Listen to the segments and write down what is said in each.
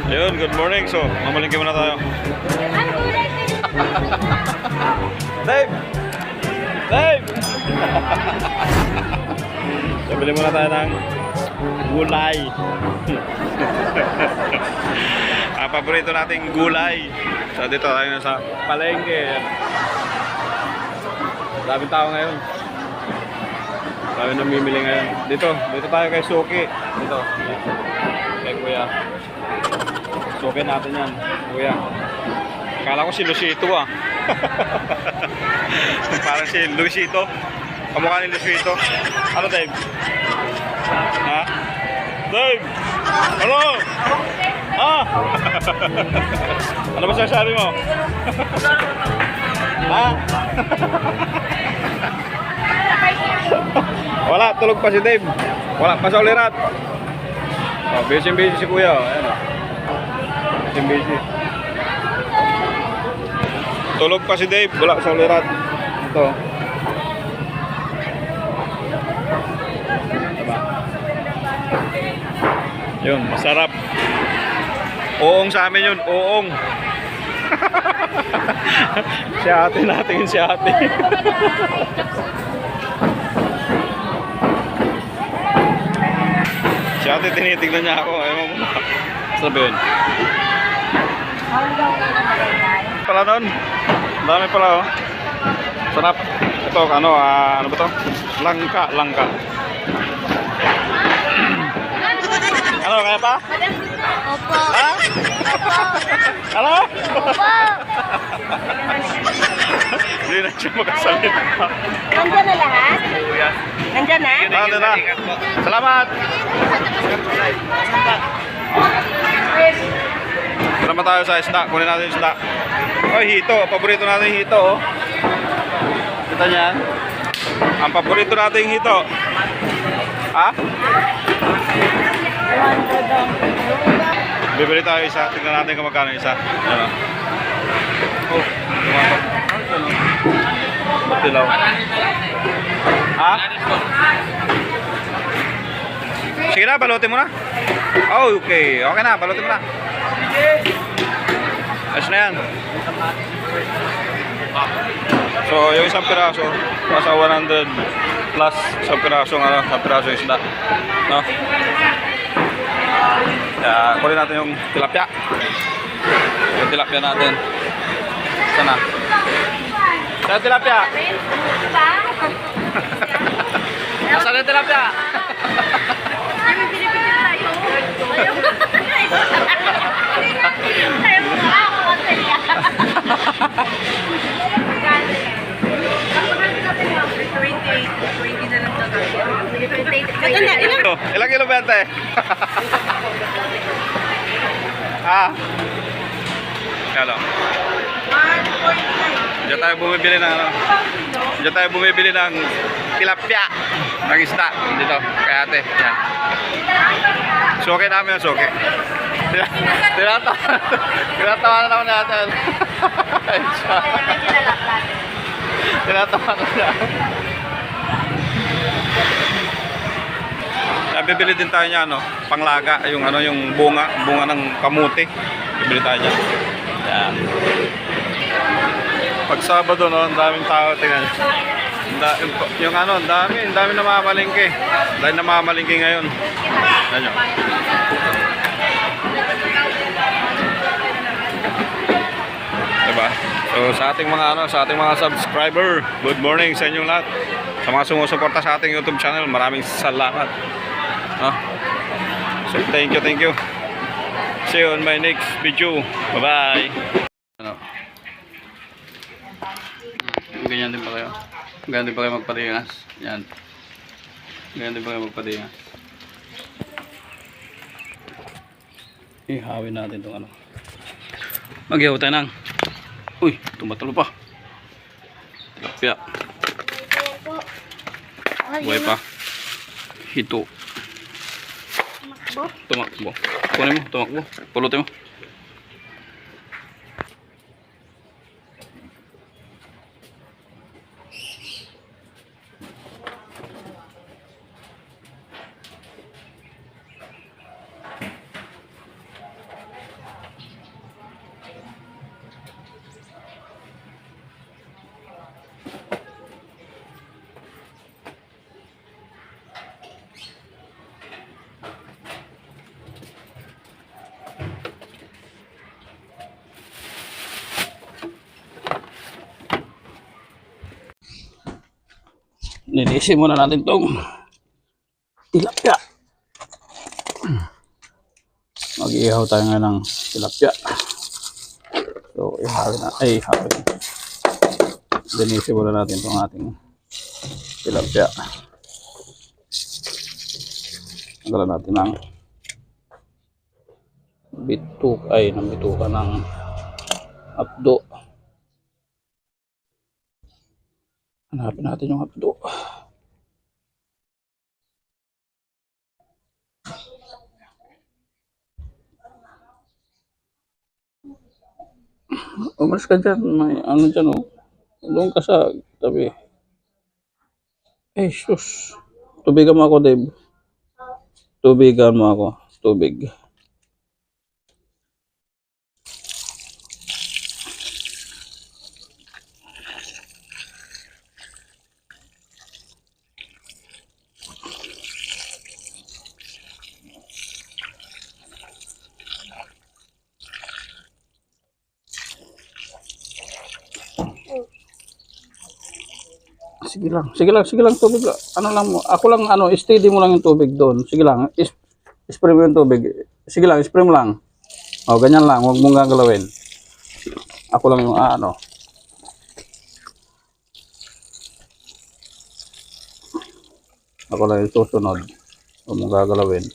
Ayun, good morning. So, mamalingki muna tayo. Dave! Dave! So, bili muna tayo ng gulay. Ang paborito nating gulay. So, dito tayo na sa palengke. Daming tao ngayon. Dami namimili ngayon. Dito tayo kay Suki. Dito. Kay Kuya. Suki natin yan, Kuya. Akala ko si Luisito ah. Parang si Luisito. Kamukha ni Luisito. Ano, Dave? Ha? Dave! Ano? Ah! Ano ba sasabi mo? Ha? Wala, tulog pa si Dave. Wala pa sa ulirat. Oh, busy si Kuya. Ayan o. Busy. Tulog pa si Dave. Wala sa ulirat. Ito. Diba? Yun, masarap. Oong sa amin yun. Oong. Si ate natin, si ate. Si ate tinitignan niya ako. Ayaw mo. Sabihin. Pala nun. Dami pala oh. Sarap. Ito ano ba to? Langka. Ano, kaya pa? Opo. Ha? Ano? Opo. Hindi na siya makasalita. Nandyan na lahat? Nandyan na? Nandyan na. Salamat. Salamat tayo sa isda. Kunin natin yung isda. Oh, hito. Paborito natin yung hito. Oh. Kita niya. Ang paborito natin yung hito. Ha? Bibili tayo isa. Tingnan natin kung magkano isa. Ano? Oh, lumato. Ano? Batilaw. Ha? Sige na, balutin mo na. Oh, okay. Okay na, balutin mo na. Ayos na yan. So, yung isang piraso, nasa 100 plus isang piraso yung isda. No? Kaya, kunin natin yung tilapia. Yung tilapia natin. Sana. Saan yung tilapia? Saan yung tilapia? Ilang kilo ba ito eh? Kalo. Diyan tayo bumibili ng Diyan tayo bumibili ng tilapia ng isda dito kay ate. Yan. Suki namin ang suki. Tinatawa na naman natin. Tinatawa na natin. Bibili din tayo niya panglaga, yung yung bunga ng kamuti. Bibili tayo niya. Yan. Pag Sabado ang daming tao, tingnan. Yung ang dami namamalingki. Dahil namamalingki ngayon. Yan yun. Diba? So sa ating mga subscriber, good morning sa inyong lahat. Sa mga sumusuporta sa ating YouTube channel, maraming salamat. So thank you. See you on my next video. Bye bye. Ganyan din pa kayo magpatingas. Yan. Ganyan din pa kayo magpatingas. Ihawin natin itong Magyaw tayo ng. Uy, tumatalo pa. Tilapia. Buhay pa. Hito. Tumakbo. Kunin mo, tumakbo. Pulutin mo. linisin muna natin tong tilapia. Mag-ihaw tayo ngayon ng tilapia. So, ihawin. Linisin muna natin itong ating tilapia. Nagalan natin ng bituka ng hapdo. Hanapin natin yung hapdo. Umalis ka dyan. May ano dyan, oh. Doon ka sa tabi. Sus. Tubigan mo ako, Dave. Tubigan mo ako. Tubig. Sige lang, tubig lang. Ano lang mo, ako lang, steady mo lang yung tubig doon. Sige lang, spray mo yung tubig. Sige lang, spray mo lang. O, ganyan lang, huwag mong gagalawin. Ako lang yung, Ako lang yung susunod. Huwag mong gagalawin.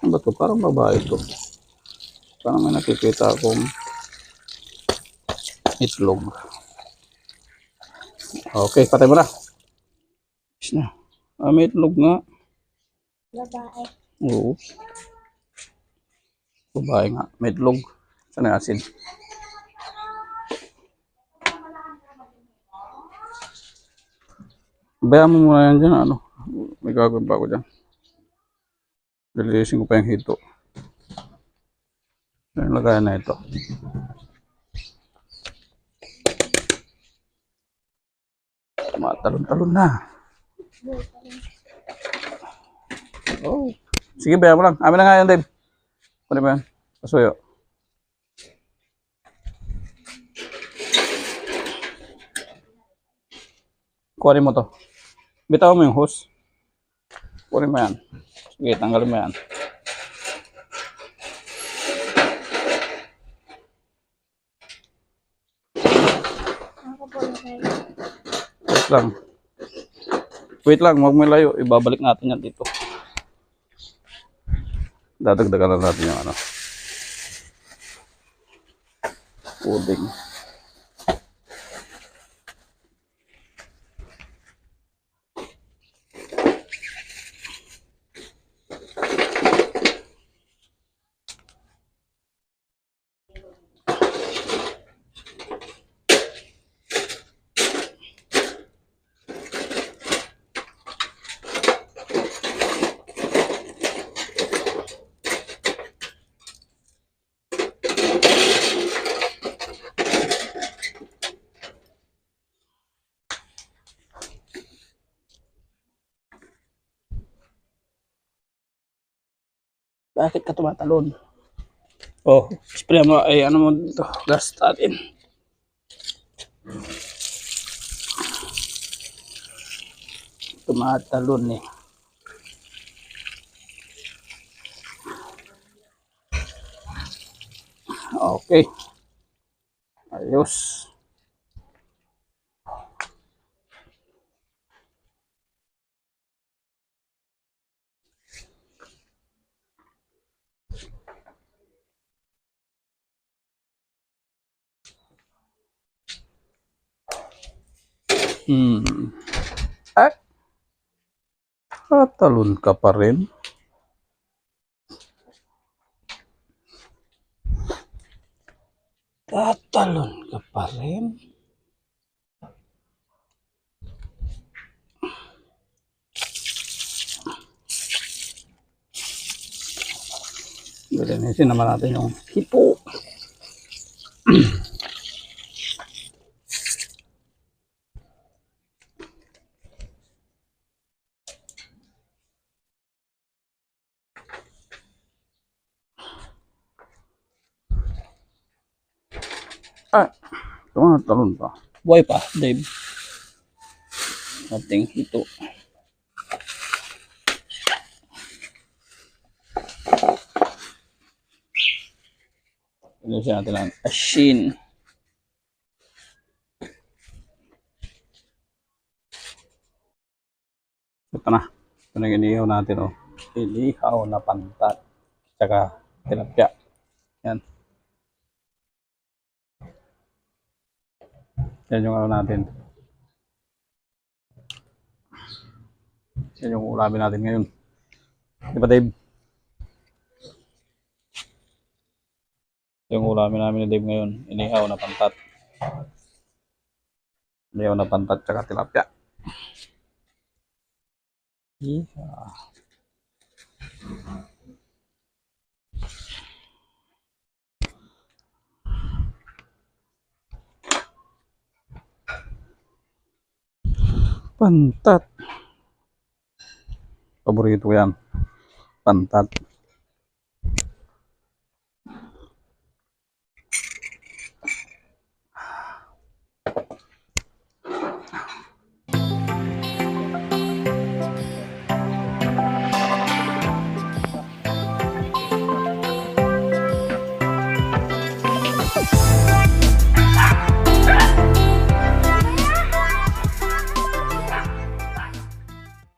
Ano ba ito? Parang babae ito. Parang may nakikita akong itlog. Okay, patay mo na. May itlog nga. Babae. Oo. Babae nga. May itlog. Saan yung asin? Bayaan mo muna yan dyan. May gagawin pa ako dyan. Lilisin ko pa yung hito. Yung lagayan na ito. Matalon-talon na. Oh. Sige, bayaan mo lang. Amin na nga yan, Dave. Kunin mo yan. Pasuyo. Kunin mo to. Bitaw mo yung hose. Kunin mo yan. Sige, tanggalin mo yan. Wait lang, huwag mo layo. Ibabalik natin yan dito. Dadagdagan na natin yung pudding. Bakit ka tumatalon? Oh, spray mo. Ano mo dito? Gas natin. Tumatalon eh. Okay. Ayos. Tatalon ka pa rin. Tatalon ka pa rin. Linisin naman natin yung hito. Talon pa. Buhay pa, Dave. Ating ito. Ito siya natin lang. Asin. Ito na. Ito na yung inihaw natin, oh. Inihaw na pantat. Tsaka tilapia. Yan. Yan yung ano natin. Yan yung ulamin natin ngayon. Di ba, Dave? Yung ulamin namin ni Dave ngayon. Inihaw na pantat. Inihaw na pantat tsaka tilapia. Yeah. Pantat. Paborito ko yan. Pantat.